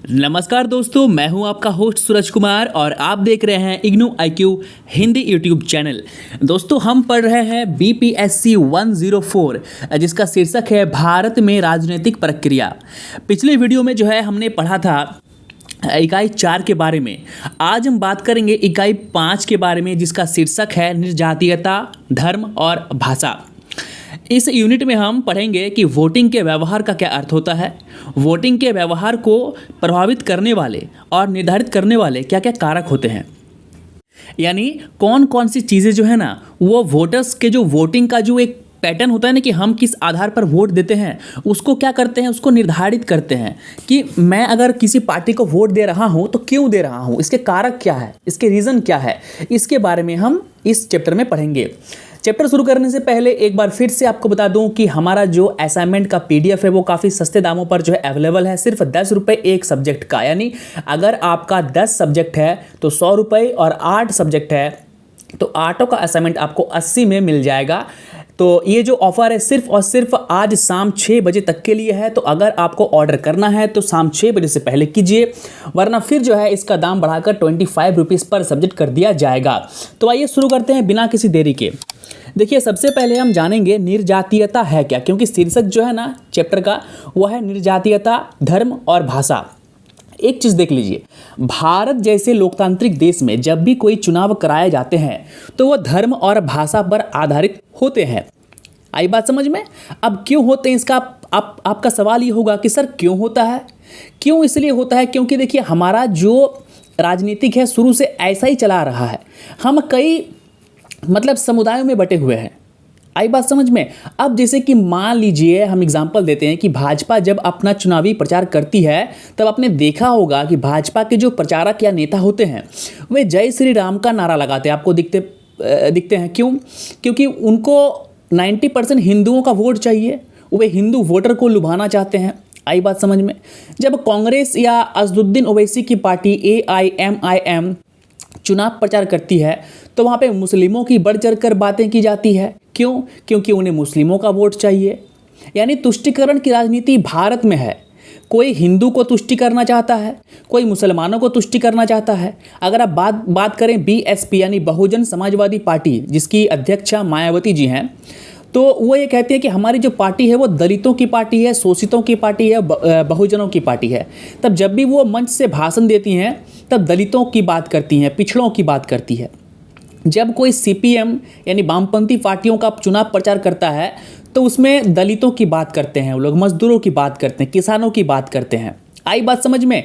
नमस्कार दोस्तों, मैं हूं आपका होस्ट सूरज कुमार और आप देख रहे हैं IGNOU IQ Hindi YouTube channel. दोस्तों, हम पढ़ रहे हैं BPSC 104 जिसका शीर्षक है भारत में राजनीतिक प्रक्रिया। पिछले वीडियो में जो है हमने पढ़ा था इकाई 4 के बारे में। आज हम बात करेंगे इकाई 5 के बारे में जिसका शीर्षक है निर्जातीयता, धर्म और भाषा। इस यूनिट में हम पढ़ेंगे कि वोटिंग के व्यवहार का क्या अर्थ होता है, वोटिंग के व्यवहार को प्रभावित करने वाले और निर्धारित करने वाले क्या क्या कारक होते हैं, यानी कौन कौन सी चीज़ें जो है ना वो वोटर्स के जो वोटिंग का जो एक पैटर्न होता है ना कि हम किस आधार पर वोट देते हैं उसको क्या करते हैं, उसको निर्धारित करते हैं कि मैं अगर किसी पार्टी को वोट दे रहा हूं तो क्यों दे रहा हूं, इसके कारक क्या है, इसके रीज़न क्या है, इसके बारे में हम इस चैप्टर में पढ़ेंगे। चैप्टर शुरू करने से पहले एक बार फिर से आपको बता दूं कि हमारा जो असाइनमेंट का PDF है वो काफ़ी सस्ते दामों पर जो है अवेलेबल है, सिर्फ 10 रुपये एक सब्जेक्ट का। यानी अगर आपका 10 सब्जेक्ट है तो 100 रुपये और 8 सब्जेक्ट है तो 8 का असाइनमेंट आपको 80 में मिल जाएगा। तो ये जो ऑफ़र है सिर्फ और सिर्फ आज शाम 6 बजे तक के लिए है। तो अगर आपको ऑर्डर करना है तो शाम 6 बजे से पहले कीजिए, वरना फिर जो है इसका दाम बढ़ाकर 25 रुपीज़ पर सब्जेक्ट कर दिया जाएगा। तो आइए शुरू करते हैं बिना किसी देरी के। देखिए, सबसे पहले हम जानेंगे निर्जातीयता है क्या, क्योंकि शीर्षक जो है ना चैप्टर का वो है निर्जातीयता, धर्म और भाषा। एक चीज़ देख लीजिए, भारत जैसे लोकतांत्रिक देश में जब भी कोई चुनाव कराए जाते हैं तो वह धर्म और भाषा पर आधारित होते हैं। आई बात समझ में? अब क्यों होते हैं इसका आपका सवाल ये होगा कि सर क्यों होता है, क्यों इसलिए होता है क्योंकि देखिए हमारा जो राजनीतिक है शुरू से ऐसा ही चला रहा है। हम कई समुदायों में बटे हुए हैं। आई बात समझ में? अब जैसे कि मान लीजिए हम एग्जांपल देते हैं कि भाजपा जब अपना चुनावी प्रचार करती है तब आपने देखा होगा कि भाजपा के जो प्रचारक या नेता होते हैं वे जय श्री राम का नारा लगाते हैं, आपको दिखते हैं। क्यों? क्योंकि उनको 90% हिंदुओं का वोट चाहिए, वे हिंदू वोटर को लुभाना चाहते हैं। आई बात समझ में? जब कांग्रेस या असदुद्दीन ओवैसी की पार्टी AIMIM चुनाव प्रचार करती है तो वहाँ पे मुस्लिमों की बढ़ चढ़ कर बातें की जाती है। क्यों? क्योंकि उन्हें मुस्लिमों का वोट चाहिए। यानी तुष्टिकरण की राजनीति भारत में है। कोई हिंदू को तुष्टि करना चाहता है, कोई मुसलमानों को तुष्टि करना चाहता है। अगर आप बात करें BSP यानी बहुजन समाजवादी पार्टी, जिसकी अध्यक्षा मायावती जी हैं, तो वो ये कहती है कि हमारी जो पार्टी है वो दलितों की पार्टी है, शोषितों की पार्टी है, बहुजनों की पार्टी है। तब जब भी वो मंच से भाषण देती हैं तब दलितों की बात करती हैं, पिछड़ों की बात करती है। जब कोई CPM यानी वामपंथी पार्टियों का चुनाव प्रचार करता है तो उसमें दलितों की बात करते हैं, वो लोग मजदूरों की बात करते हैं, किसानों की बात करते हैं। आई बात समझ में?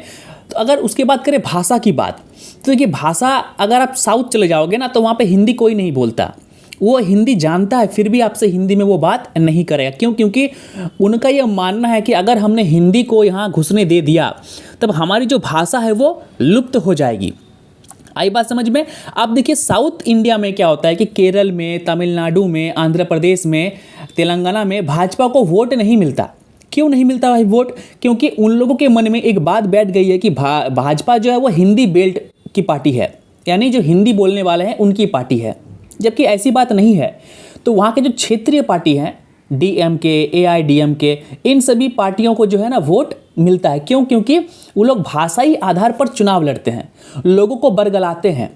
तो अगर उसके बाद करें भाषा की बात, तो देखिए भाषा, अगर आप साउथ चले जाओगे ना तो वहाँ पे हिंदी कोई नहीं बोलता, वो हिंदी जानता है फिर भी आपसे हिंदी में वो बात नहीं करेगा। क्यों? क्योंकि उनका यह मानना है कि अगर हमने हिंदी को यहाँ घुसने दे दिया तब हमारी जो भाषा है वो लुप्त हो जाएगी। आई बात समझ में? आप देखिए साउथ इंडिया में क्या होता है कि केरल में, तमिलनाडु में, आंध्र प्रदेश में, तेलंगाना में भाजपा को वोट नहीं मिलता। क्यों नहीं मिलता भाई वोट? क्योंकि उन लोगों के मन में एक बात बैठ गई है कि भाजपा जो है वो हिंदी बेल्ट की पार्टी है, यानी जो हिंदी बोलने वाले हैं उनकी पार्टी है, जबकि ऐसी बात नहीं है। तो वहाँ के जो क्षेत्रीय पार्टी हैं DMK, AIDMK, इन सभी पार्टियों को जो है ना वोट मिलता है। क्यों? क्योंकि वो लोग भाषाई आधार पर चुनाव लड़ते हैं, लोगों को बरगलाते हैं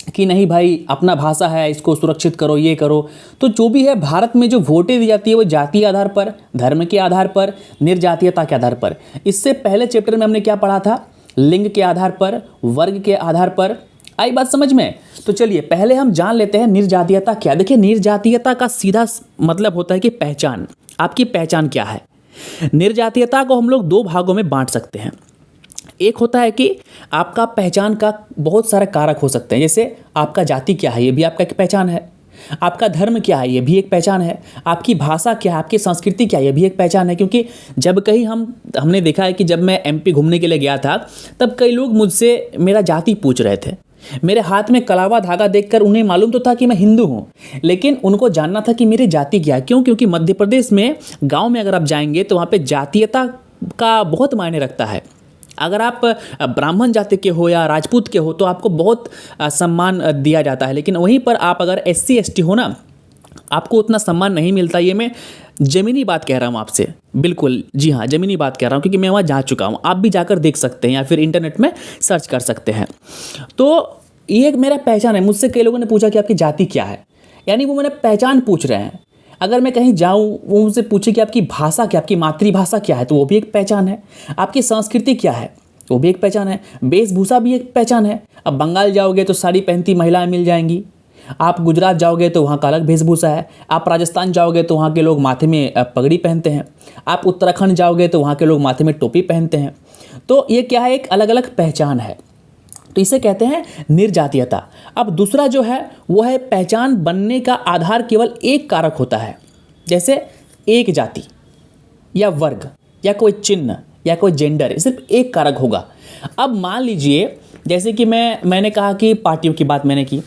कि नहीं भाई अपना भाषा है, इसको सुरक्षित करो, ये करो। तो जो भी है भारत में जो वोटें दी जाती है वो जातीय आधार पर, धर्म के आधार पर, निर्जातीयता के आधार पर। इससे पहले चैप्टर में हमने क्या पढ़ा था? लिंग के आधार पर, वर्ग के आधार पर। आई बात समझ में? तो चलिए पहले हम जान लेते हैं निर्जातीयता क्या। देखिए, निर्जातीयता का सीधा मतलब होता है कि पहचान। आपकी पहचान क्या है? निर्जातीयता को हम लोग 2 भागों में बांट सकते हैं। एक होता है कि आपका पहचान का बहुत सारे कारक हो सकते हैं, जैसे आपका जाति क्या है, ये भी आपका एक पहचान है। आपका धर्म क्या है, ये भी एक पहचान है। आपकी भाषा क्या है, आपकी संस्कृति क्या है, ये भी एक पहचान है। क्योंकि जब कहीं हमने देखा है कि जब मैं MP घूमने के लिए गया था तब कई लोग मुझसे मेरा जाति पूछ रहे थे। मेरे हाथ में कलावा धागा देखकर उन्हें मालूम तो था कि मैं हिंदू हूँ, लेकिन उनको जानना था कि मेरी जाति क्या है। क्यों? क्योंकि मध्य प्रदेश में गांव में अगर आप जाएंगे तो वहाँ पे जातीयता का बहुत मायने रखता है। अगर आप ब्राह्मण जाति के हो या राजपूत के हो तो आपको बहुत सम्मान दिया जाता है, लेकिन वहीं पर आप अगर SC ST हो ना आपको उतना सम्मान नहीं मिलता। ये मैं ज़मीनी बात कह रहा हूँ आपसे, बिल्कुल जी हाँ, ज़मीनी बात कह रहा हूँ, क्योंकि मैं वहाँ जा चुका हूँ। आप भी जाकर देख सकते हैं या फिर इंटरनेट में सर्च कर सकते हैं। तो ये एक मेरा पहचान है। मुझसे कई लोगों ने पूछा कि आपकी जाति क्या है, यानी वो मेरा पहचान पूछ रहे हैं। अगर मैं कहीं जाऊँ, वो मुझसे पूछे कि आपकी भाषा क्या, आपकी मातृभाषा क्या है, तो वो भी एक पहचान है। आपकी संस्कृति क्या है, वो भी एक पहचान है। वेशभूषा भी एक पहचान है। अब बंगाल जाओगे तो साड़ी पहनती महिलाएं मिल जाएंगी। आप गुजरात जाओगे तो वहाँ का अलग वेशभूषा है। आप राजस्थान जाओगे तो वहाँ के लोग माथे में पगड़ी पहनते हैं। आप उत्तराखंड जाओगे तो वहाँ के लोग माथे में टोपी पहनते हैं। तो ये क्या है, एक अलग अलग पहचान है। तो इसे कहते हैं निर्जातीयता। अब दूसरा जो है वो है पहचान बनने का आधार केवल एक कारक होता है, जैसे एक जाति या वर्ग या कोई चिन्ह या कोई जेंडर, सिर्फ एक कारक होगा। अब मान लीजिए जैसे कि मैंने कहा कि पार्टियों की बात मैंने की।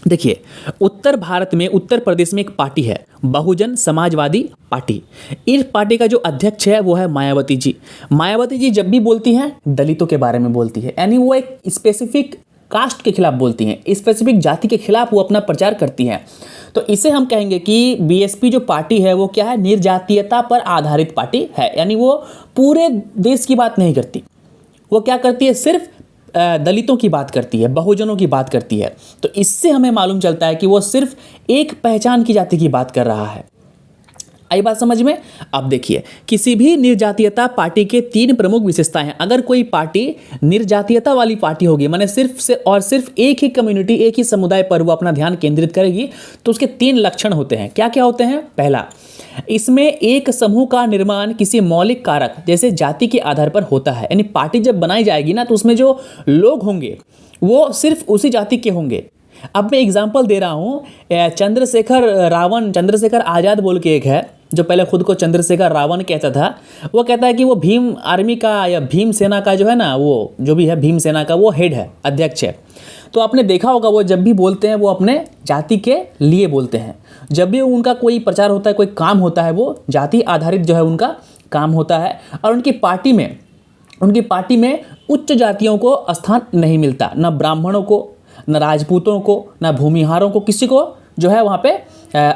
देखिए, उत्तर भारत में, उत्तर प्रदेश में एक पार्टी है, बहुजन समाजवादी पार्टी। इस पार्टी का जो अध्यक्ष है वो है मायावती जी। मायावती जी जब भी बोलती हैं दलितों के बारे में बोलती है, यानी वो एक स्पेसिफिक कास्ट के खिलाफ बोलती हैं, स्पेसिफिक जाति के खिलाफ वो अपना प्रचार करती हैं। तो इसे हम कहेंगे कि बीएसपी जो पार्टी है वो क्या है, निर्जातीयता पर आधारित पार्टी है। यानी वो पूरे देश की बात नहीं करती, वो क्या करती है, सिर्फ दलितों की बात करती है, बहुजनों की बात करती है। तो इससे हमें मालूम चलता है कि वो सिर्फ एक पहचान की जाति की बात कर रहा है। आई बात समझ में? अब देखिए, किसी भी निर्जातीयता पार्टी के तीन प्रमुख विशेषताएं हैं। अगर कोई पार्टी निर्जातीयता वाली पार्टी होगी, माने सिर्फ से और सिर्फ एक ही कम्युनिटी, एक ही समुदाय पर वो अपना ध्यान केंद्रित करेगी, तो उसके तीन लक्षण होते हैं। क्या क्या होते हैं? पहला, इसमें एक समूह का निर्माण किसी मौलिक कारक जैसे जाति के आधार पर होता है। यानी पार्टी जब बनाई जाएगी ना, तो उसमें जो लोग होंगे वो सिर्फ उसी जाति के होंगे। अब मैं एग्जांपल दे रहा हूँ, चंद्रशेखर आज़ाद बोल के एक है, जो पहले खुद को चंद्रशेखर रावण कहता था। वो कहता है कि वो भीम आर्मी का या भीम सेना का जो है ना, वो जो भी है भीम सेना का वो हेड है, अध्यक्ष है। तो आपने देखा होगा वो जब भी बोलते हैं वो अपने जाति के लिए बोलते हैं। जब भी उनका कोई प्रचार होता है, कोई काम होता है, वो जाति आधारित जो है उनका काम होता है। और उनकी पार्टी में उच्च जातियों को स्थान नहीं मिलता, न ब्राह्मणों को, न राजपूतों को, न भूमिहारों को, किसी को जो है वहाँ पे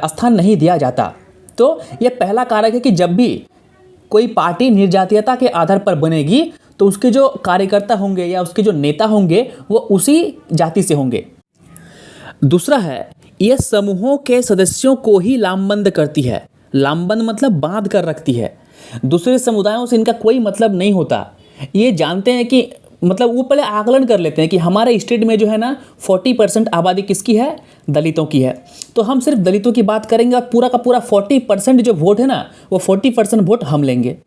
स्थान नहीं दिया जाता। तो ये पहला कारक है कि जब भी कोई पार्टी निर्जातीयता के आधार पर बनेगी तो उसके जो कार्यकर्ता होंगे या उसके जो नेता होंगे वो उसी जाति से होंगे। दूसरा है, यह समूहों के सदस्यों को ही लामबंद करती है। लामबंद मतलब बांध कर रखती है। दूसरे समुदायों से इनका कोई मतलब नहीं होता। ये जानते हैं कि मतलब वो पहले आकलन कर लेते हैं कि हमारे स्टेट में जो है ना 40% आबादी किसकी है, दलितों की है। तो हम सिर्फ दलितों की बात करेंगे और पूरा का पूरा 40% जो वोट है ना, वो 40% वोट हम लेंगे।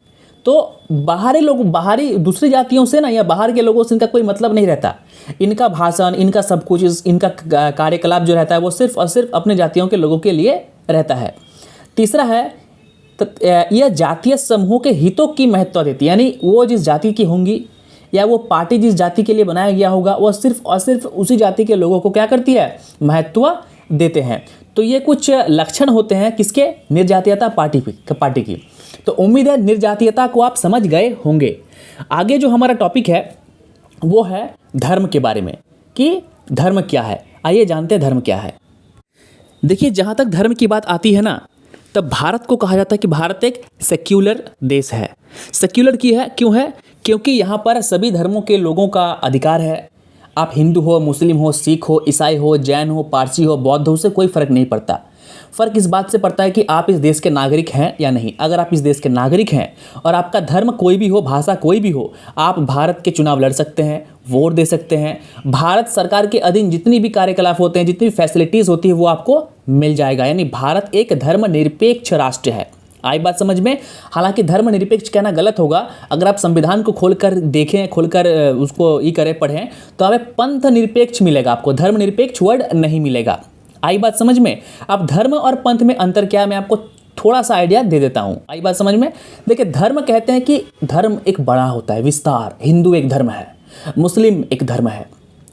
तो बाहरी दूसरी जातियों से ना या बाहर के लोगों से इनका कोई मतलब नहीं रहता। इनका भाषण, इनका सब कुछ, इनका कार्यकलाप जो रहता है वो सिर्फ और सिर्फ अपने जातियों के लोगों के लिए रहता है। तीसरा है, यह जातीय समूहों के हितों की महत्व देती है। यानी वो जिस जाति की होंगी या वो पार्टी जिस जाति के लिए बनाया गया होगा, वो सिर्फ और सिर्फ उसी जाति के लोगों को क्या करती है, महत्व देते हैं। तो ये कुछ लक्षण होते हैं किसके, निर्जातीयता पार्टी की। तो उम्मीद है निर्जातीयता को आप समझ गए होंगे। आगे जो हमारा टॉपिक है वो है धर्म के बारे में, कि धर्म क्या है। आइए जानते हैं धर्म क्या है। देखिए, जहाँ तक धर्म की बात आती है ना, तब भारत को कहा जाता है कि भारत एक सेक्युलर देश है। सेक्युलर क्यों है? क्योंकि यहाँ पर सभी धर्मों के लोगों का अधिकार है। आप हिंदू हो, मुस्लिम हो, सिख हो, ईसाई हो, जैन हो, पारसी हो, बौद्ध हो, उससे कोई फ़र्क नहीं पड़ता। फ़र्क इस बात से पड़ता है कि आप इस देश के नागरिक हैं या नहीं। अगर आप इस देश के नागरिक हैं और आपका धर्म कोई भी हो, भाषा कोई भी हो, आप भारत के चुनाव लड़ सकते हैं, वोट दे सकते हैं। भारत सरकार के अधीन जितनी भी कार्यकलाप होते हैं, जितनी भी फैसिलिटीज़ होती है, वो आपको मिल जाएगा। यानी भारत एक धर्मनिरपेक्ष राष्ट्र है। आई बात समझ में? हालांकि धर्मनिरपेक्ष कहना गलत होगा। अगर आप संविधान को खोलकर देखें, खोलकर उसको पढ़ें, तो हमें पंथ निरपेक्ष मिलेगा, आपको धर्मनिरपेक्ष वर्ड नहीं मिलेगा। आई बात समझ में? अब धर्म और पंथ में अंतर क्या है, मैं आपको थोड़ा सा आइडिया दे देता हूँ। आई बात समझ में? देखिए, धर्म कहते हैं कि धर्म एक बड़ा होता है, विस्तार। हिंदू एक धर्म है, मुस्लिम एक धर्म है।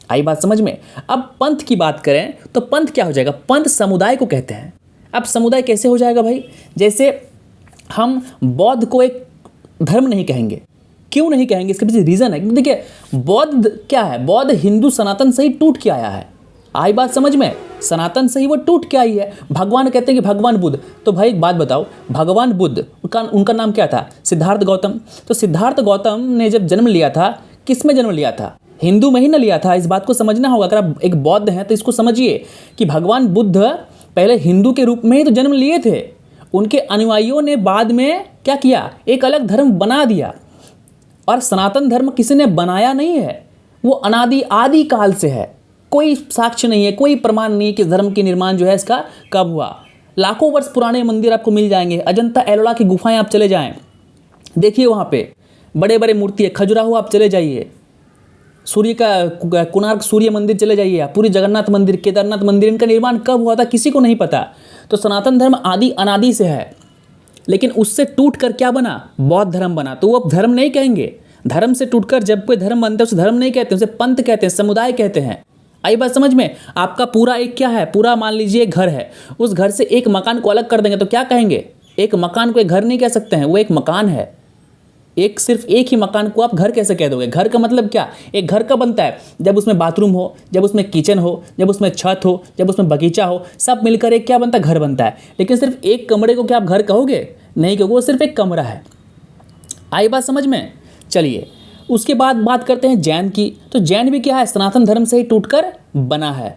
आई बात समझ में? अब पंथ की बात करें तो पंथ क्या हो जाएगा, पंथ समुदाय को कहते हैं। अब समुदाय कैसे हो जाएगा भाई? जैसे हम बौद्ध को एक धर्म नहीं कहेंगे। क्यों नहीं कहेंगे? इसके पीछे रीज़न है। देखिए, बौद्ध क्या है, बौद्ध हिंदू सनातन से ही टूट के आया है। आई बात समझ में? सनातन से ही वो टूट के आई है। भगवान कहते हैं कि भगवान बुद्ध, तो भाई एक बात बताओ, भगवान बुद्ध उनका नाम क्या था? सिद्धार्थ गौतम। तो सिद्धार्थ गौतम ने जब जन्म लिया था, किस में जन्म लिया था? हिंदू में ही ना लिया था। इस बात को समझना होगा। अगर आप एक बौद्ध हैं तो इसको समझिए कि भगवान बुद्ध पहले हिंदू के रूप में ही तो जन्म लिए थे। उनके अनुयायियों ने बाद में क्या किया? एक अलग धर्म बना दिया। और सनातन धर्म किसी ने बनाया नहीं है, वो अनादि आदि काल से है। कोई साक्ष्य नहीं है, कोई प्रमाण नहीं है कि धर्म के निर्माण जो है इसका कब हुआ। लाखों वर्ष पुराने मंदिर आपको मिल जाएंगे। अजंता एलोरा की गुफाएं आप चले जाएं, देखिए वहाँ पे बड़े बड़े मूर्ति है। खजुराहो आप चले जाइए, सूर्य का कोणार्क सूर्य मंदिर चले जाइए आप, पूरी जगन्नाथ मंदिर, केदारनाथ मंदिर, इनका निर्माण कब हुआ था किसी को नहीं पता। तो सनातन धर्म आदि अनादि से है, लेकिन उससे टूट कर क्या बना? बौद्ध धर्म बना। तो वो अब धर्म नहीं कहेंगे। धर्म से टूटकर जब कोई धर्म बनता है उसे धर्म नहीं कहते, उसे पंथ कहते हैं, समुदाय कहते हैं। आई बात समझ में? आपका पूरा एक क्या है? पूरा मान लीजिए एक घर है, उस घर से एक मकान को अलग कर देंगे तो क्या कहेंगे? एक मकान को एक घर नहीं कह सकते हैं, वो एक मकान है। सिर्फ एक ही मकान को आप घर कैसे कह दोगे? घर का मतलब क्या? एक घर कब बनता है? जब उसमें बाथरूम हो, जब उसमें किचन हो, जब उसमें छत हो, जब उसमें बगीचा हो, सब मिलकर एक क्या बनता है? घर बनता है। लेकिन सिर्फ एक कमरे को क्या आप घर कहोगे? नहीं कहोगे, वो सिर्फ एक कमरा है। आई बात समझ में? चलिए उसके बाद बात करते हैं जैन की। तो जैन भी क्या है? सनातन धर्म से ही टूटकर बना है।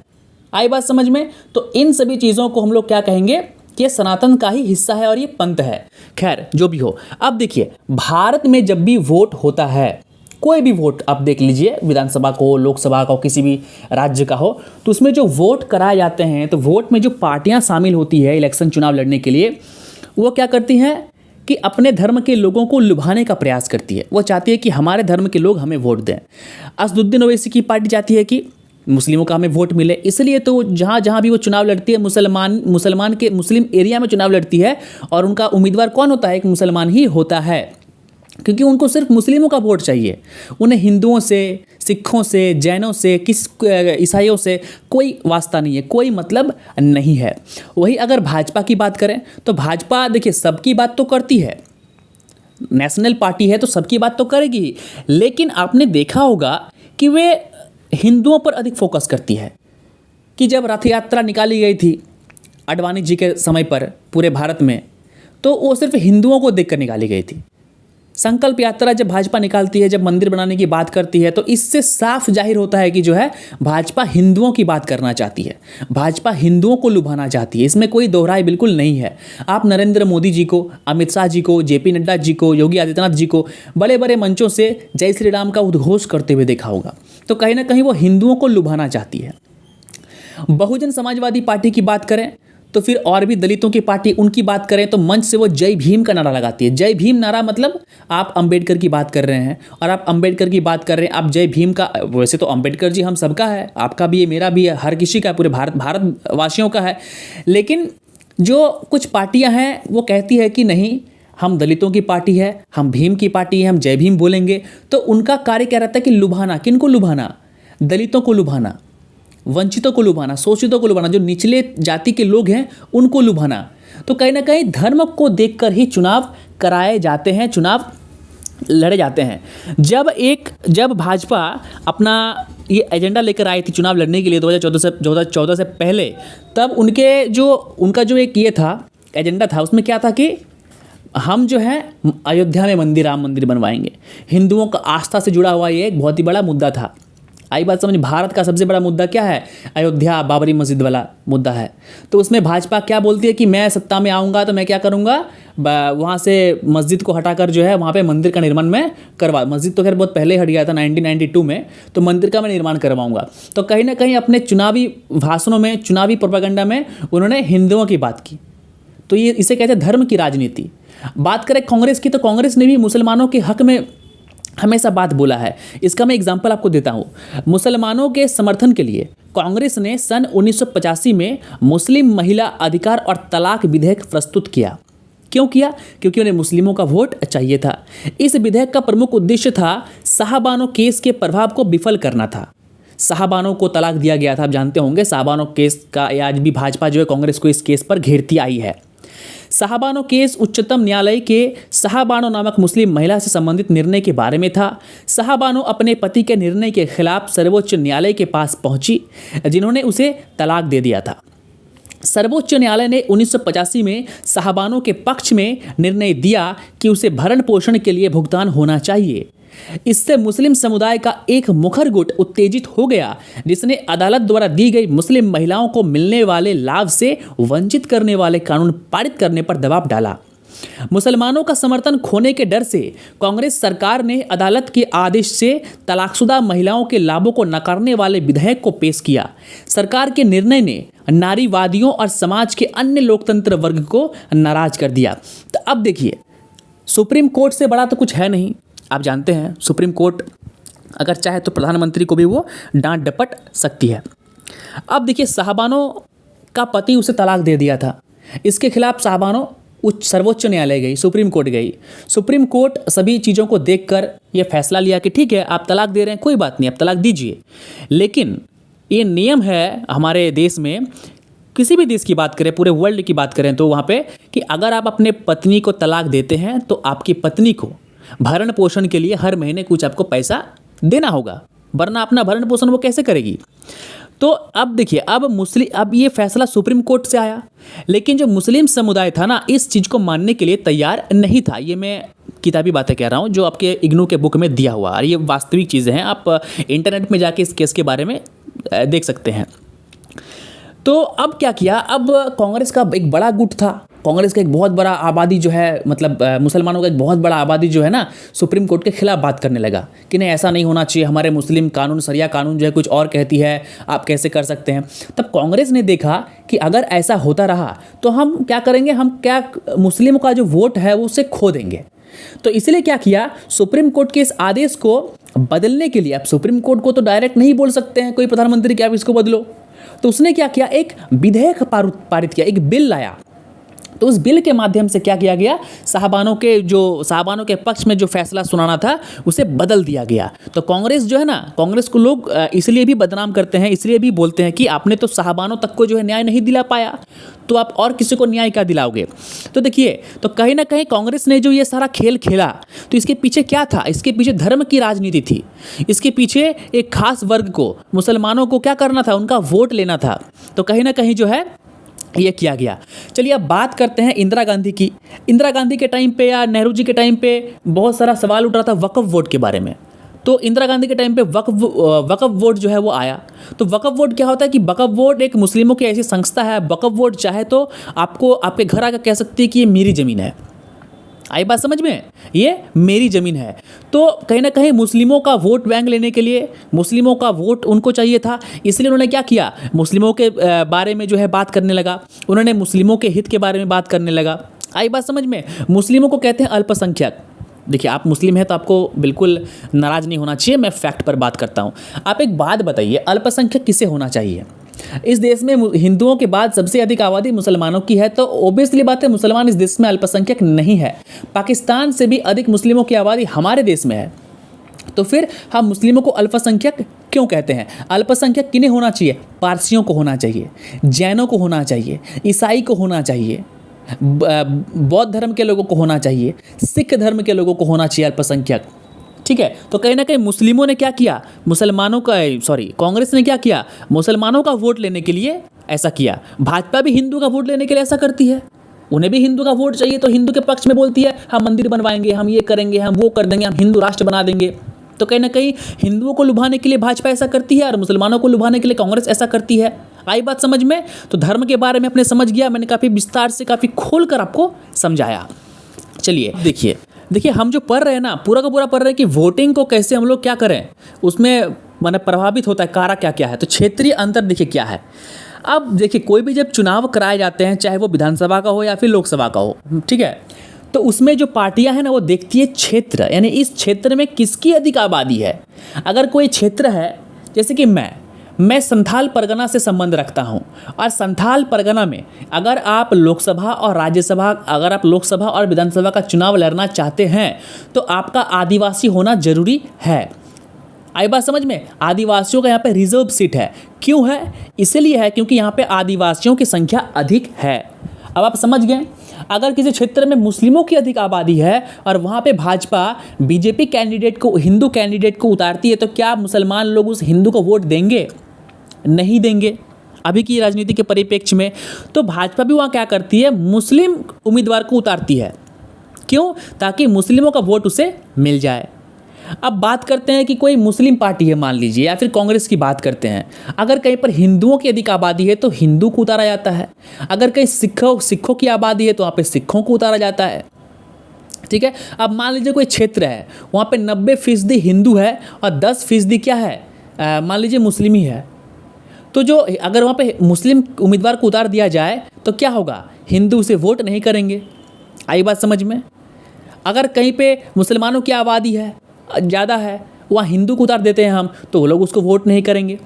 आई बात समझ में? तो इन सभी चीज़ों को हम लोग क्या कहेंगे कि ये सनातन का ही हिस्सा है और ये पंथ है। खैर जो भी हो, अब देखिए भारत में जब भी वोट होता है, कोई भी वोट आप देख लीजिए, विधानसभा को, लोकसभा का हो, किसी भी राज्य का हो, तो उसमें जो वोट कराए जाते हैं, तो वोट में जो पार्टियां शामिल होती है इलेक्शन चुनाव लड़ने के लिए, वो क्या करती हैं कि अपने धर्म के लोगों को लुभाने का प्रयास करती है। वो चाहती है कि हमारे धर्म के लोग हमें वोट दें। असदुद्दीन ओवैसी की पार्टी चाहती है कि मुस्लिमों का हमें वोट मिले, इसलिए तो जहाँ जहाँ भी वो चुनाव लड़ती है, मुस्लिम एरिया में चुनाव लड़ती है, और उनका उम्मीदवार कौन होता है? एक मुसलमान ही होता है, क्योंकि उनको सिर्फ मुस्लिमों का वोट चाहिए। उन्हें हिंदुओं से, सिखों से, जैनों से, ईसाइयों से कोई वास्ता नहीं है, कोई मतलब नहीं है। वही अगर भाजपा की बात करें तो भाजपा देखिए सबकी बात तो करती है, नेशनल पार्टी है तो सबकी बात तो करेगी, लेकिन आपने देखा होगा कि वे हिंदुओं पर अधिक फोकस करती है। कि जब रथ यात्रा निकाली गई थी आडवाणी जी के समय पर पूरे भारत में, तो वो सिर्फ हिंदुओं को देखकर निकाली गई थी। संकल्प यात्रा जब भाजपा निकालती है, जब मंदिर बनाने की बात करती है, तो इससे साफ जाहिर होता है कि जो है भाजपा हिंदुओं की बात करना चाहती है, भाजपा हिंदुओं को लुभाना चाहती है। इसमें कोई दोहराई बिल्कुल नहीं है। आप नरेंद्र मोदी जी को, अमित शाह जी को, जेपी नड्डा जी को, योगी आदित्यनाथ जी को बड़े बड़े मंचों से जय श्री राम का उद्घोष करते हुए देखा होगा। तो कहीं ना कहीं वो हिंदुओं को लुभाना चाहती है। बहुजन समाजवादी पार्टी की बात करें तो फिर और भी दलितों की पार्टी, उनकी बात करें तो मंच से वो जय भीम का नारा लगाती है। जय भीम नारा मतलब आप अंबेडकर की बात कर रहे हैं, और आप अंबेडकर की बात कर रहे हैं, आप जय भीम का, वैसे तो अंबेडकर जी हम सबका है, आपका भी है, मेरा भी है, हर किसी का, पूरे भारतवासियों का है। लेकिन जो कुछ पार्टियां हैं वो कहती है कि नहीं, हम दलितों की पार्टी है, हम भीम की पार्टी है, हम जय भीम बोलेंगे। तो उनका कार्य क्या रहता है कि लुभाना। किनको लुभाना? दलितों को लुभाना, वंचितों को लुभाना, शोषितों को लुभाना, जो निचले जाति के लोग हैं उनको लुभाना। तो कहीं ना कहीं धर्म को देखकर ही चुनाव कराए जाते हैं, चुनाव लड़े जाते हैं। जब भाजपा अपना ये एजेंडा लेकर आई थी चुनाव लड़ने के लिए 2014 से पहले, तब उनका जो एक ये था एजेंडा था, उसमें क्या था कि हम जो है अयोध्या में राम मंदिर बनवाएंगे। हिंदुओं का आस्था से जुड़ा हुआ ये एक बहुत ही बड़ा मुद्दा था। आई बात समझ? भारत का सबसे बड़ा मुद्दा क्या है? अयोध्या, बाबरी मस्जिद वाला मुद्दा है। तो उसमें भाजपा क्या बोलती है कि मैं सत्ता में आऊँगा तो मैं क्या करूँगा, वहाँ से मस्जिद को हटाकर जो है वहाँ पे मंदिर का निर्माण मैं मस्जिद तो खैर बहुत पहले हट गया था 1992 में, तो मंदिर का मैं निर्माण करवाऊँगा। तो कहीं ना कहीं अपने चुनावी भाषणों में, चुनावी प्रोपेगेंडा में उन्होंने हिंदुओं की बात की। तो ये इसे कहते हैं धर्म की राजनीति। बात करें कांग्रेस की, तो कांग्रेस ने भी मुसलमानों के हक में हमेशा बात बोला है। इसका मैं एग्जांपल आपको देता हूँ। मुसलमानों के समर्थन के लिए कांग्रेस ने सन 1985 में मुस्लिम महिला अधिकार और तलाक विधेयक प्रस्तुत किया। क्यों किया? क्योंकि उन्हें मुस्लिमों का वोट चाहिए था। इस विधेयक का प्रमुख उद्देश्य था शाहबानो केस के प्रभाव को विफल करना था। शाहबानो को तलाक दिया गया था, आप जानते होंगे शाहबानो केस का, आज भी भाजपा जो है कांग्रेस को इस केस पर घेरती आई है। साहबानो केस उच्चतम न्यायालय के साहबानो नामक मुस्लिम महिला से संबंधित निर्णय के बारे में था। साहबानो अपने पति के निर्णय के खिलाफ सर्वोच्च न्यायालय के पास पहुंची, जिन्होंने उसे तलाक दे दिया था। सर्वोच्च न्यायालय ने 1985 में साहबानो के पक्ष में निर्णय दिया कि उसे भरण पोषण के लिए भुगतान होना चाहिए। इससे मुस्लिम समुदाय का एक मुखर गुट उत्तेजित हो गया, जिसने अदालत द्वारा दी गई मुस्लिम महिलाओं को मिलने वाले लाभ से वंचित करने वाले कानून पारित करने पर दबाव डाला। मुसलमानों का समर्थन खोने के डर से कांग्रेस सरकार ने अदालत के आदेश से तलाकशुदा महिलाओं के लाभों को नकारने वाले विधेयक को पेश किया। सरकार के निर्णय ने नारीवादियों और समाज के अन्य लोकतंत्र वर्ग को नाराज कर दिया। तो अब देखिए, सुप्रीम कोर्ट से बड़ा तो कुछ है नहीं। आप जानते हैं सुप्रीम कोर्ट अगर चाहे तो प्रधानमंत्री को भी वो डांट डपट सकती है। अब देखिए, साहबानो का पति उसे तलाक दे दिया था। इसके खिलाफ साहबानो सर्वोच्च न्यायालय गई, सुप्रीम कोर्ट गई। सुप्रीम कोर्ट सभी चीज़ों को देखकर ये फैसला लिया कि ठीक है, आप तलाक दे रहे हैं, कोई बात नहीं, आप तलाक दीजिए। लेकिन ये नियम है हमारे देश में, किसी भी देश की बात करें, पूरे वर्ल्ड की बात करें तो वहाँ पे कि अगर आप अपने पत्नी को तलाक देते हैं तो आपकी पत्नी को भरण पोषण के लिए हर महीने कुछ आपको पैसा देना होगा, वरना अपना भरण पोषण वो कैसे करेगी। तो अब देखिए, अब ये फैसला सुप्रीम कोर्ट से आया, लेकिन जो मुस्लिम समुदाय था ना, इस चीज़ को मानने के लिए तैयार नहीं था। ये मैं किताबी बातें कह रहा हूँ जो आपके इग्नू के बुक में दिया हुआ, और ये वास्तविक चीज़ें हैं। आप इंटरनेट में जाके इस केस के बारे में देख सकते हैं। तो अब क्या किया, अब कांग्रेस का एक बड़ा गुट था, कांग्रेस का एक बहुत बड़ा आबादी जो है, मतलब मुसलमानों का एक बहुत बड़ा आबादी जो है ना, सुप्रीम कोर्ट के खिलाफ बात करने लगा कि नहीं, ऐसा नहीं होना चाहिए, हमारे मुस्लिम कानून, शरिया कानून जो है कुछ और कहती है, आप कैसे कर सकते हैं। तब कांग्रेस ने देखा कि अगर ऐसा होता रहा तो हम क्या करेंगे, हम क्या मुस्लिमों का जो वोट है वो उसे खो देंगे। तो इसलिए क्या किया, सुप्रीम कोर्ट के इस आदेश को बदलने के लिए, आप सुप्रीम कोर्ट को तो डायरेक्ट नहीं बोल सकते हैं कोई प्रधानमंत्री कि आप इसको बदलो, तो उसने क्या किया, एक विधेयक पारित किया, एक बिल लाया। तो उस बिल के माध्यम से क्या किया गया, साहबानों के पक्ष में जो फैसला सुनाना था उसे बदल दिया गया। तो कांग्रेस जो है ना, कांग्रेस को लोग इसलिए भी बदनाम करते हैं, इसलिए भी बोलते हैं कि आपने तो साहबानों तक को जो है न्याय नहीं दिला पाया, तो आप और किसी को न्याय क्या दिलाओगे। तो देखिए, तो कहीं ना कहीं कांग्रेस ने जो ये सारा खेल खेला, तो इसके पीछे क्या था, इसके पीछे धर्म की राजनीति थी। इसके पीछे एक खास वर्ग को, मुसलमानों को क्या करना था, उनका वोट लेना था। तो कहीं ना कहीं जो है ये किया गया। चलिए अब बात करते हैं इंदिरा गांधी की। इंदिरा गांधी के टाइम पे या नेहरू जी के टाइम पे बहुत सारा सवाल उठ रहा था वक्फ वोट के बारे में। तो इंदिरा गांधी के टाइम पे वक्फ वोट जो है वो आया। तो वक्फ वोट क्या होता है कि वक्फ वोट एक मुस्लिमों की ऐसी संस्था है, वक्फ वोट चाहे तो आपको आपके घर आकर कह सकती है कि ये मेरी ज़मीन है। आई बात समझ में, ये मेरी ज़मीन है। तो कहीं ना कहीं मुस्लिमों का वोट बैंक लेने के लिए, मुस्लिमों का वोट उनको चाहिए था, इसलिए उन्होंने क्या किया, मुस्लिमों के बारे में जो है बात करने लगा। उन्होंने मुस्लिमों के हित के बारे में बात करने लगा। आई बात समझ में। मुस्लिमों को कहते हैं अल्पसंख्यक। देखिए, आप मुस्लिम हैं तो आपको बिल्कुल नाराज़ नहीं होना चाहिए, मैं फैक्ट पर बात करता हूँ। आप एक बात बताइए, अल्पसंख्यक किसे होना चाहिए। इस देश में हिंदुओं के बाद सबसे अधिक आबादी मुसलमानों की है, तो ओबियसली बात है मुसलमान इस देश में अल्पसंख्यक नहीं है। पाकिस्तान से भी अधिक मुस्लिमों की आबादी हमारे देश में है, तो फिर हम मुस्लिमों को अल्पसंख्यक क्यों कहते हैं। अल्पसंख्यक किन्हें होना चाहिए, पारसियों को होना चाहिए, जैनों को होना चाहिए, ईसाई को होना चाहिए, बौद्ध धर्म के लोगों को होना चाहिए, सिख धर्म के लोगों को होना चाहिए अल्पसंख्यक। ठीक है, तो कहीं ना कहीं मुस्लिमों ने क्या किया, कांग्रेस ने क्या किया, मुसलमानों का वोट लेने के लिए ऐसा किया। भाजपा भी हिंदू का वोट लेने के लिए ऐसा करती है, उन्हें भी हिंदू का वोट चाहिए, तो हिंदू के पक्ष में बोलती है हम मंदिर बनवाएंगे, हम ये करेंगे, हम वो कर देंगे, हम हिंदू राष्ट्र बना देंगे। तो कहीं ना कहीं हिंदुओं को लुभाने के लिए भाजपा ऐसा करती है और मुसलमानों को लुभाने के लिए कांग्रेस ऐसा करती है। आई बात समझ में। तो धर्म के बारे में अपने समझ गया, मैंने काफ़ी विस्तार से, काफ़ी खोल कर आपको समझाया। चलिए देखिए हम जो पढ़ रहे हैं ना, पूरा का पूरा पढ़ रहे हैं कि वोटिंग को कैसे हम लोग क्या करें, उसमें माने प्रभावित होता है, कारक क्या क्या है। तो क्षेत्रीय अंतर देखिए क्या है। अब देखिए, कोई भी जब चुनाव कराए जाते हैं, चाहे वो विधानसभा का हो या फिर लोकसभा का हो, ठीक है, तो उसमें जो पार्टियां हैं ना, वो देखती है क्षेत्र, यानी इस क्षेत्र में किसकी अधिक आबादी है। अगर कोई क्षेत्र है, जैसे कि मैं संथाल परगना से संबंध रखता हूं, और संथाल परगना में अगर आप लोकसभा और विधानसभा का चुनाव लड़ना चाहते हैं, तो आपका आदिवासी होना जरूरी है। आई बात समझ में। आदिवासियों का यहाँ पे रिजर्व सीट है। क्यों है, इसलिए है क्योंकि यहाँ पे आदिवासियों की संख्या अधिक है। अब आप समझ गए। अगर किसी क्षेत्र में मुस्लिमों की अधिक आबादी है और वहाँ पे भाजपा बीजेपी कैंडिडेट को, हिंदू कैंडिडेट को उतारती है, तो क्या मुसलमान लोग उस हिंदू को वोट देंगे? नहीं देंगे अभी की राजनीति के परिप्रेक्ष्य में। तो भाजपा भी वहाँ क्या करती है, मुस्लिम उम्मीदवार को उतारती है। क्यों? ताकि मुस्लिमों का वोट उसे मिल जाए। अब बात करते हैं कि कोई मुस्लिम पार्टी है मान लीजिए, या फिर कांग्रेस की बात करते हैं, अगर कहीं पर हिंदुओं की अधिक आबादी है तो हिंदू को उतारा जाता है। अगर कहीं सिखों की आबादी है तो वहाँ पे सिखों को उतारा जाता है। ठीक है, अब मान लीजिए कोई क्षेत्र है, वहाँ पे 90% हिंदू है और 10% क्या है, मान लीजिए मुस्लिम ही है। तो जो अगर वहाँ पे मुस्लिम उम्मीदवार को उतार दिया जाए तो क्या होगा, हिंदू उसे वोट नहीं करेंगे। आई बात समझ में? अगर कहीं पे मुसलमानों की आबादी है, ज़्यादा है, वहाँ हिंदू को उतार देते हैं हम, तो वो लोग उसको वोट नहीं करेंगे।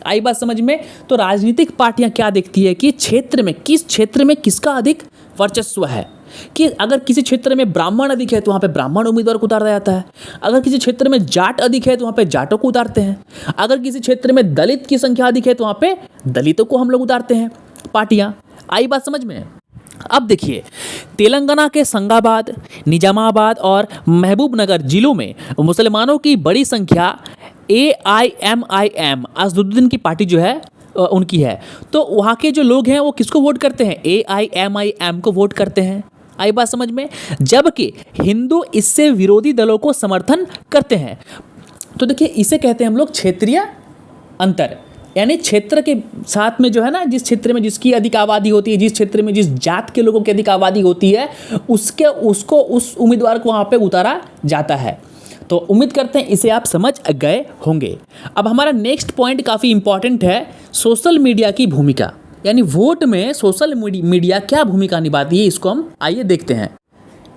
आई बात समझ में? तो राजनीतिक पार्टियां क्या देखती है कि क्षेत्र में, किस क्षेत्र में किसका अधिक वर्चस्व है, कि अगर किसी क्षेत्र में ब्राह्मण अधिक है तो वहाँ पे ब्राह्मण उम्मीदवार को उतारा जाता है। अगर किसी क्षेत्र में जाट अधिक है तो वहाँ पे जाटों को उतारते हैं। अगर किसी क्षेत्र में दलित की संख्या अधिक है तो वहाँ पे दलितों को हम लोग उतारते हैं पार्टियां। आई बात समझ में? अब देखिए, तेलंगाना के संगाबाद, निजामाबाद और महबूबनगर जिलों में मुसलमानों की बड़ी संख्या AIMIM असदुद्दीन की पार्टी जो है उनकी है। तो वहाँ के जो लोग हैं वो किसको वोट करते हैं? AIMIM को वोट करते हैं। आई बात समझ में? जबकि हिंदू इससे विरोधी दलों को समर्थन करते हैं। तो देखिए, इसे कहते हैं हम लोग क्षेत्रीय अंतर, यानी क्षेत्र के साथ में जो है ना, जिस क्षेत्र में जिसकी अधिक आबादी होती है, जिस क्षेत्र में जिस जात के लोगों की अधिक आबादी होती है, उस उम्मीदवार को वहाँ पे उतारा जाता है। तो उम्मीद करते हैं इसे आप समझ गए होंगे। अब हमारा नेक्स्ट पॉइंट काफ़ी इंपॉर्टेंट है, सोशल मीडिया की भूमिका, यानी वोट में सोशल मीडिया क्या भूमिका निभाती है, इसको हम आइए देखते हैं।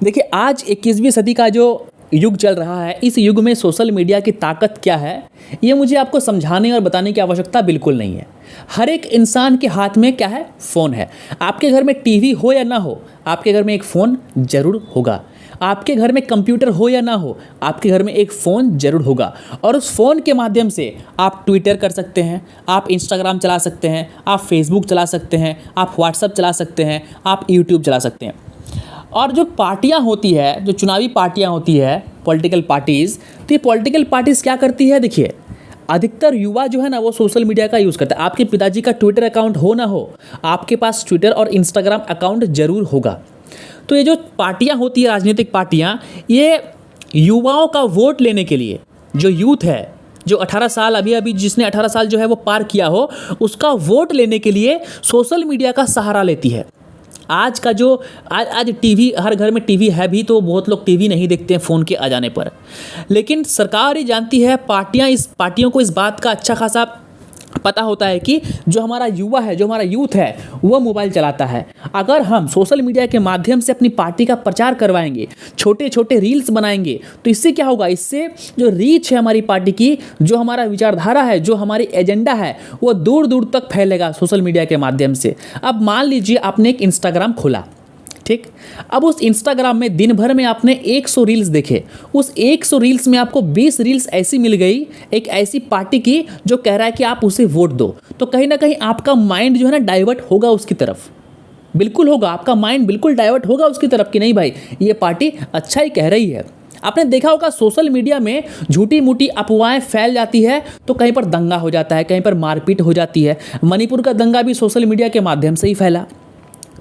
देखिए, आज 21वीं सदी का जो युग चल रहा है, इस युग में सोशल मीडिया की ताकत क्या है, ये मुझे आपको समझाने और बताने की आवश्यकता बिल्कुल नहीं है। हर एक इंसान के हाथ में क्या है, फ़ोन है। आपके घर में टीवी हो या ना हो, आपके घर में एक फ़ोन ज़रूर होगा। आपके घर में कंप्यूटर हो या ना हो, आपके घर में एक फ़ोन ज़रूर होगा। और उस फ़ोन के माध्यम से आप ट्विटर कर सकते हैं, आप इंस्टाग्राम चला सकते हैं, आप फेसबुक चला सकते हैं, आप व्हाट्सएप चला सकते हैं, आप यूट्यूब चला सकते हैं। और जो पार्टियां होती है, जो चुनावी पार्टियां होती है, पॉलिटिकल पार्टीज़, तो ये पॉलिटिकल पार्टीज़ क्या करती है, देखिए, अधिकतर युवा जो है ना वो सोशल मीडिया का यूज़ करता है। आपके पिताजी का ट्विटर अकाउंट हो ना हो, आपके पास ट्विटर और इंस्टाग्राम अकाउंट ज़रूर होगा। तो ये जो पार्टियां होती है, राजनीतिक पार्टियां, ये युवाओं का वोट लेने के लिए, जो यूथ है, जो 18 साल अभी जिसने 18 साल जो है वो पार किया हो, उसका वोट लेने के लिए सोशल मीडिया का सहारा लेती है। आज का जो आज टीवी, हर घर में टीवी है भी, तो बहुत लोग टीवी नहीं देखते हैं फ़ोन के आ जाने पर। लेकिन सरकार ये जानती है, पार्टियों को इस बात का अच्छा खासा पता होता है कि जो हमारा युवा है, जो हमारा यूथ है, वो मोबाइल चलाता है। अगर हम सोशल मीडिया के माध्यम से अपनी पार्टी का प्रचार करवाएंगे, छोटे छोटे रील्स बनाएंगे, तो इससे क्या होगा, इससे जो रीच है हमारी पार्टी की, जो हमारा विचारधारा है, जो हमारी एजेंडा है, वो दूर दूर तक फैलेगा सोशल मीडिया के माध्यम से। अब मान लीजिए आपने एक इंस्टाग्राम खोला, ठीक, अब उस इंस्टाग्राम में दिन भर में आपने 100 रील्स देखे, उस 100 रील्स में आपको 20 रील्स ऐसी मिल गई एक ऐसी पार्टी की जो कह रहा है कि आप उसे वोट दो, तो कहीं ना कहीं आपका माइंड जो है ना डाइवर्ट होगा उसकी तरफ, बिल्कुल होगा, आपका माइंड बिल्कुल डाइवर्ट होगा उसकी तरफ कि नहीं भाई, ये पार्टी अच्छा ही कह रही है। आपने देखा होगा सोशल मीडिया में झूठी मूठी अफवाहें फैल जाती है तो कहीं पर दंगा हो जाता है, कहीं पर मारपीट हो जाती है। मणिपुर का दंगा भी सोशल मीडिया के माध्यम से ही फैला।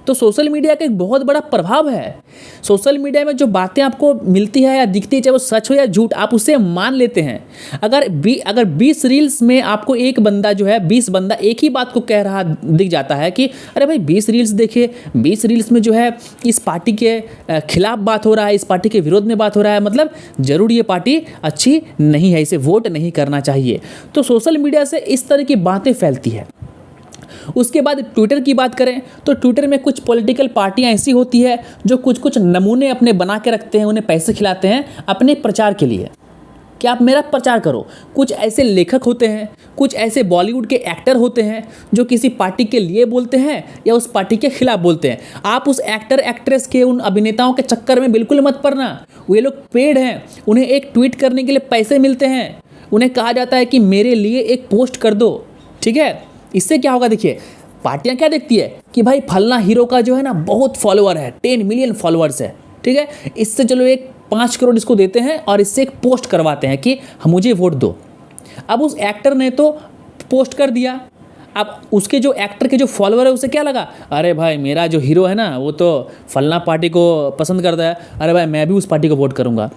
तो सोशल मीडिया का एक बहुत बड़ा प्रभाव है। सोशल मीडिया में जो बातें आपको मिलती है या दिखती है, चाहे वो सच हो या झूठ, आप उसे मान लेते हैं। अगर 20 रील्स में आपको एक बंदा जो है, 20 बंदा एक ही बात को कह रहा दिख जाता है कि अरे भाई 20 रील्स देखे, 20 रील्स में जो है इस पार्टी के खिलाफ बात हो रहा है, इस पार्टी के विरोध में बात हो रहा है, मतलब जरूर ये पार्टी अच्छी नहीं है, इसे वोट नहीं करना चाहिए। तो सोशल मीडिया से इस तरह की बातें फैलती है। उसके बाद ट्विटर की बात करें तो ट्विटर में कुछ पॉलिटिकल पार्टियां ऐसी होती है जो कुछ नमूने अपने बना के रखते हैं, उन्हें पैसे खिलाते हैं अपने प्रचार के लिए कि आप मेरा प्रचार करो। कुछ ऐसे लेखक होते हैं, कुछ ऐसे बॉलीवुड के एक्टर होते हैं जो किसी पार्टी के लिए बोलते हैं या उस पार्टी के खिलाफ बोलते हैं। आप उस एक्टर एक्ट्रेस के, उन अभिनेताओं के चक्कर में बिल्कुल मत पड़ना। वे लोग पेड हैं, उन्हें एक ट्वीट करने के लिए पैसे मिलते हैं, उन्हें कहा जाता है कि मेरे लिए एक पोस्ट कर दो, ठीक है। इससे क्या होगा, देखिए पार्टियां क्या देखती है कि भाई फलना हीरो का जो है ना बहुत फॉलोअर है, 10 मिलियन फॉलोअर्स है, ठीक है, इससे चलो एक 5 करोड़ इसको देते हैं और इससे एक पोस्ट करवाते हैं कि मुझे वोट दो। अब उस एक्टर ने तो पोस्ट कर दिया, अब उसके जो एक्टर के जो फॉलोअर है उसे क्या लगा, अरे भाई मेरा जो हीरो है ना वो तो फलना पार्टी को पसंद करता है, अरे भाई मैं भी उस पार्टी को वोट करूंगा।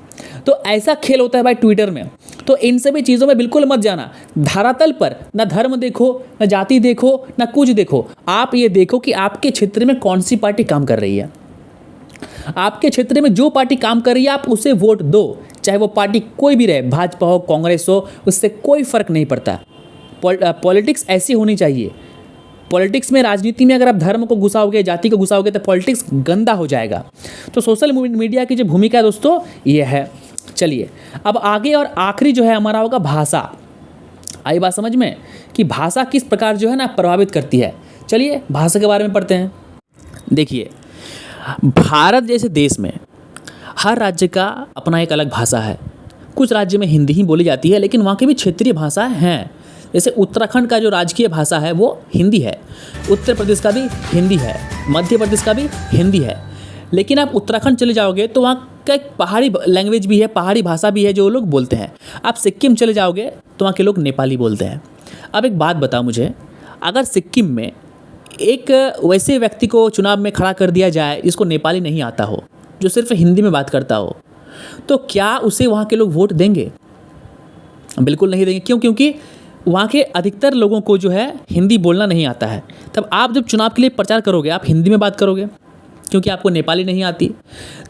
तो ऐसा खेल होता है भाई ट्विटर में। तो इन सभी चीज़ों में बिल्कुल मत जाना। धरातल पर ना धर्म देखो, ना जाति देखो, ना कुछ देखो, आप ये देखो कि आपके क्षेत्र में कौन सी पार्टी काम कर रही है। आपके क्षेत्र में जो पार्टी काम कर रही है आप उसे वोट दो, चाहे वो पार्टी कोई भी रहे, भाजपा हो, कांग्रेस हो, उससे कोई फर्क नहीं पड़ता। पॉलिटिक्स ऐसी होनी चाहिए। पॉलिटिक्स में, राजनीति में अगर आप धर्म को घुसाओगे, जाति को घुसाओगे तो पॉलिटिक्स गंदा हो जाएगा। तो सोशल मीडिया की जो भूमिका है दोस्तों ये है। चलिए अब आगे और आखिरी जो है हमारा होगा भाषा। आई बात समझ में कि भाषा किस प्रकार जो है ना प्रभावित करती है। चलिए भाषा के बारे में पढ़ते हैं। देखिए भारत जैसे देश में हर राज्य का अपना एक अलग भाषा है। कुछ राज्य में हिंदी ही बोली जाती है, लेकिन वहाँ की भी क्षेत्रीय भाषाएं हैं। जैसे उत्तराखंड का जो राजकीय भाषा है वो हिंदी है, उत्तर प्रदेश का भी हिंदी है, मध्य प्रदेश का भी हिंदी है। लेकिन आप उत्तराखंड चले जाओगे तो वहाँ का एक पहाड़ी लैंग्वेज भी है, पहाड़ी भाषा भी है जो लोग बोलते हैं। आप सिक्किम चले जाओगे तो वहाँ के लोग नेपाली बोलते हैं। अब एक बात बताओ मुझे, अगर सिक्किम में एक वैसे व्यक्ति को चुनाव में खड़ा कर दिया जाए जिसको नेपाली नहीं आता हो, जो सिर्फ हिंदी में बात करता हो, तो क्या उसे वहाँ के लोग वोट देंगे? बिल्कुल नहीं देंगे। क्यों? क्योंकि वहाँ के अधिकतर लोगों को जो है हिंदी बोलना नहीं आता है। तब आप जब चुनाव के लिए प्रचार करोगे आप हिंदी में बात करोगे, क्योंकि आपको नेपाली नहीं आती।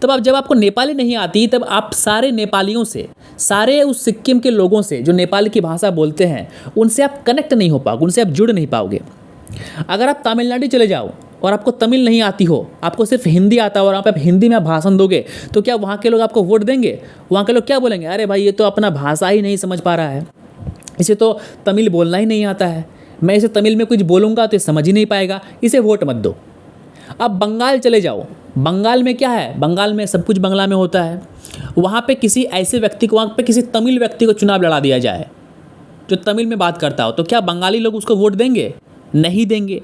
तब आप जब आपको नेपाली नहीं आती तब आप सारे नेपालियों से, सारे उस सिक्किम के लोगों से जो नेपाली की भाषा बोलते हैं उनसे आप कनेक्ट नहीं हो पाओगे, उनसे आप जुड़ नहीं पाओगे। अगर आप तमिलनाडु चले जाओ और आपको तमिल नहीं आती हो, आपको सिर्फ हिंदी आता हो और आप हिंदी में भाषण दोगे, तो क्या वहाँ के लोग आपको वोट देंगे? वहाँ के लोग क्या बोलेंगे, अरे भाई ये तो अपना भाषा ही नहीं समझ पा रहा है, इसे तो तमिल बोलना ही नहीं आता है, मैं इसे तमिल में कुछ बोलूँगा तो ये समझ ही नहीं पाएगा, इसे वोट मत दो। अब बंगाल चले जाओ, बंगाल में क्या है, बंगाल में सब कुछ बंगला में होता है। वहाँ पे किसी ऐसे व्यक्ति को, वहाँ पे किसी तमिल व्यक्ति को चुनाव लड़ा दिया जाए जो तमिल में बात करता हो, तो क्या बंगाली लोग उसको वोट देंगे? नहीं देंगे।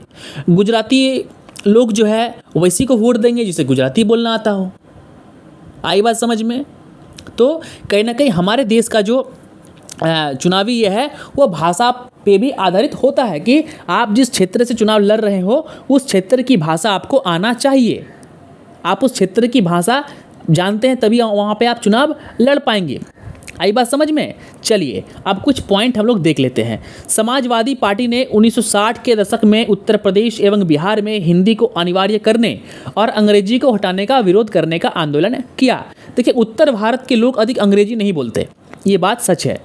गुजराती लोग जो है वैसी को वोट देंगे जिसे गुजराती बोलना आता हो। आई बात समझ में? तो कहीं ना कहीं हमारे देश का जो चुनावी ये है वो भाषा पे भी आधारित होता है कि आप जिस क्षेत्र से चुनाव लड़ रहे हो उस क्षेत्र की भाषा आपको आना चाहिए। आप उस क्षेत्र की भाषा जानते हैं तभी वहाँ पे आप चुनाव लड़ पाएंगे। आई बात समझ में? चलिए अब कुछ पॉइंट हम लोग देख लेते हैं। समाजवादी पार्टी ने 1960 के दशक में उत्तर प्रदेश एवं बिहार में हिंदी को अनिवार्य करने और अंग्रेजी को हटाने का विरोध करने का आंदोलन किया। देखिए उत्तर भारत के लोग अधिक अंग्रेजी नहीं बोलते, ये बात सच है।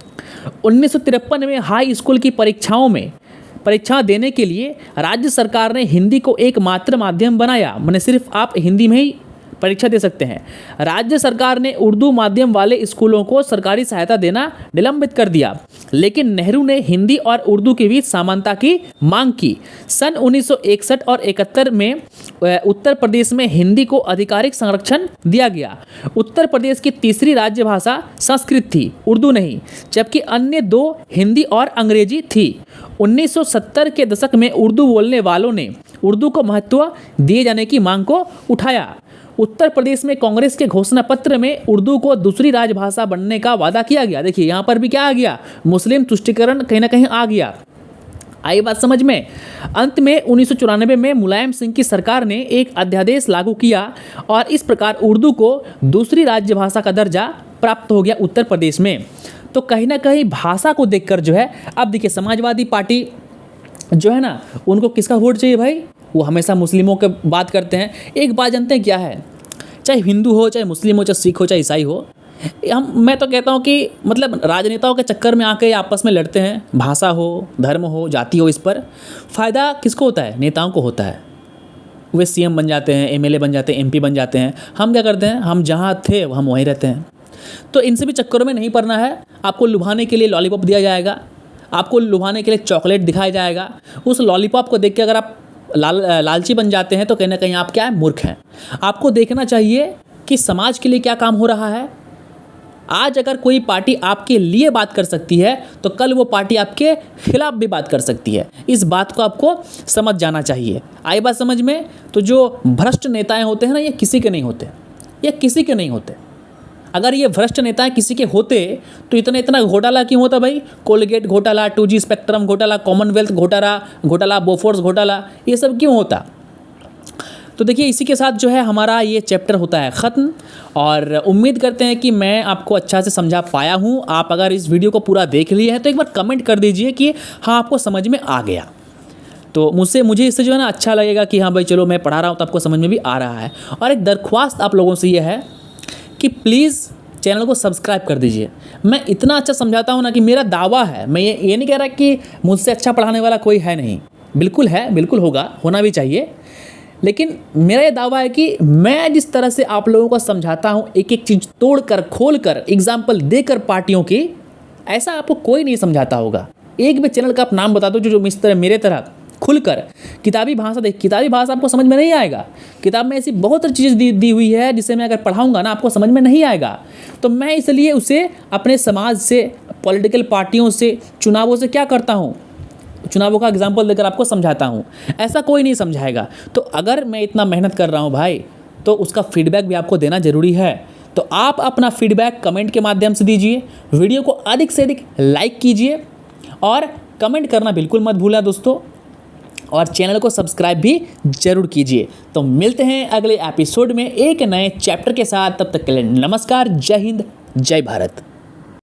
1953 में हाई स्कूल की परीक्षा देने के लिए राज्य सरकार ने हिंदी को एकमात्र माध्यम बनाया, माने सिर्फ आप हिंदी में ही परीक्षा दे सकते हैं। राज्य सरकार ने उर्दू माध्यम वाले स्कूलों को सरकारी सहायता देना निलंबित कर दिया, लेकिन नेहरू ने हिंदी और उर्दू के बीच समानता की मांग की। सन 1961 और 71 में उत्तर प्रदेश में हिंदी को आधिकारिक संरक्षण दिया गया। उत्तर प्रदेश की तीसरी राज्य भाषा संस्कृत थी, उर्दू नहीं, जबकि अन्य दो हिंदी और अंग्रेजी थी। 1970 के दशक में उर्दू बोलने वालों ने उर्दू को महत्व दिए जाने की मांग को उठाया। उत्तर प्रदेश में कांग्रेस के घोषणा पत्र में उर्दू को दूसरी राजभाषा बनने का वादा किया गया। देखिए यहाँ पर भी क्या आ गया, मुस्लिम तुष्टीकरण कहीं ना कहीं आ गया। आई बात समझ में? अंत में 1994 में मुलायम सिंह की सरकार ने एक अध्यादेश लागू किया और इस प्रकार उर्दू को दूसरी राज्य भाषा का दर्जा प्राप्त हो गया उत्तर प्रदेश में। तो कहीं ना कहीं भाषा को देखकर जो है, अब देखिए समाजवादी पार्टी जो है ना उनको किसका वोट चाहिए भाई? वो हमेशा मुस्लिमों के बात करते हैं। एक बात जानते हैं क्या है, चाहे हिंदू हो, चाहे मुस्लिम हो, चाहे सिख हो, चाहे ईसाई हो, मैं तो कहता हूँ कि मतलब राजनेताओं के चक्कर में आके आपस में लड़ते हैं। भाषा हो, धर्म हो, जाति हो, इस पर फ़ायदा किसको होता है? नेताओं को होता है। वे सीएम बन जाते हैं, एमएलए बन जाते हैं, एमपी बन जाते हैं। हम क्या करते हैं, हम जहाँ थे हम वहीं रहते हैं। तो इनसे भी चक्करों में नहीं पड़ना है। आपको लुभाने के लिए लॉलीपॉप दिया जाएगा, आपको लुभाने के लिए चॉकलेट दिखाया जाएगा। उस लॉलीपॉप को देख के अगर आप लालची बन जाते हैं तो कहीं ना कहीं आप क्या है, मूर्ख हैं। आपको देखना चाहिए कि समाज के लिए क्या काम हो रहा है, आज अगर कोई पार्टी आपके लिए बात कर सकती है तो कल वो पार्टी आपके खिलाफ भी बात कर सकती है। इस बात को आपको समझ जाना चाहिए। आई बात समझ में? तो जो भ्रष्ट नेताएं होते हैं ना, ये किसी के नहीं होते, ये किसी के नहीं होते। अगर ये भ्रष्ट नेताएं किसी के होते तो इतना घोटाला क्यों होता भाई? कोलगेट घोटाला, 2G स्पेक्ट्रम घोटाला, कॉमनवेल्थ घोटाला, बोफोर्स घोटाला, ये सब क्यों होता? तो देखिए, इसी के साथ जो है हमारा ये चैप्टर होता है ख़त्म, और उम्मीद करते हैं कि मैं आपको अच्छा से समझा पाया हूँ। आप अगर इस वीडियो को पूरा देख लिए हैं तो एक बार कमेंट कर दीजिए कि हाँ, आपको समझ में आ गया। तो मुझे इससे जो है ना अच्छा लगेगा कि हाँ भाई चलो, मैं पढ़ा रहा हूँ तो आपको समझ में भी आ रहा है। और एक दरख्वास्त आप लोगों से ये है कि प्लीज़ चैनल को सब्सक्राइब कर दीजिए। मैं इतना अच्छा समझाता हूँ ना कि मेरा दावा है, मैं ये नहीं कह रहा कि मुझसे अच्छा पढ़ाने वाला कोई है नहीं, बिल्कुल है, बिल्कुल होगा, होना भी चाहिए। लेकिन मेरा ये दावा है कि मैं जिस तरह से आप लोगों को समझाता हूँ, एक एक चीज़ तोड़ कर, खोल कर, एग्जाम्पल देकर पार्टियों की, ऐसा आपको कोई नहीं समझाता होगा। एक भी चैनल का आप नाम बता दो जो इस तरह मेरे तरह खुलकर किताबी भाषा किताबी भाषा आपको समझ में नहीं आएगा। किताब में ऐसी बहुत सारी चीज़ें दी हुई है जिसे मैं अगर पढ़ाऊँगा ना, आपको समझ में नहीं आएगा। तो मैं इसलिए उसे अपने समाज से, पॉलिटिकल पार्टियों से, चुनावों से क्या करता हूँ, चुनावों का एग्जाम्पल देकर आपको समझाता हूँ। ऐसा कोई नहीं समझाएगा। तो अगर मैं इतना मेहनत कर रहा हूँ भाई, तो उसका फीडबैक भी आपको देना ज़रूरी है। तो आप अपना फीडबैक कमेंट के माध्यम से दीजिए, वीडियो को अधिक से अधिक लाइक कीजिए और कमेंट करना बिल्कुल मत भूलना दोस्तों, और चैनल को सब्सक्राइब भी ज़रूर कीजिए। तो मिलते हैं अगले एपिसोड में एक नए चैप्टर के साथ। तब तक के लिए नमस्कार, जय हिंद, जय भारत।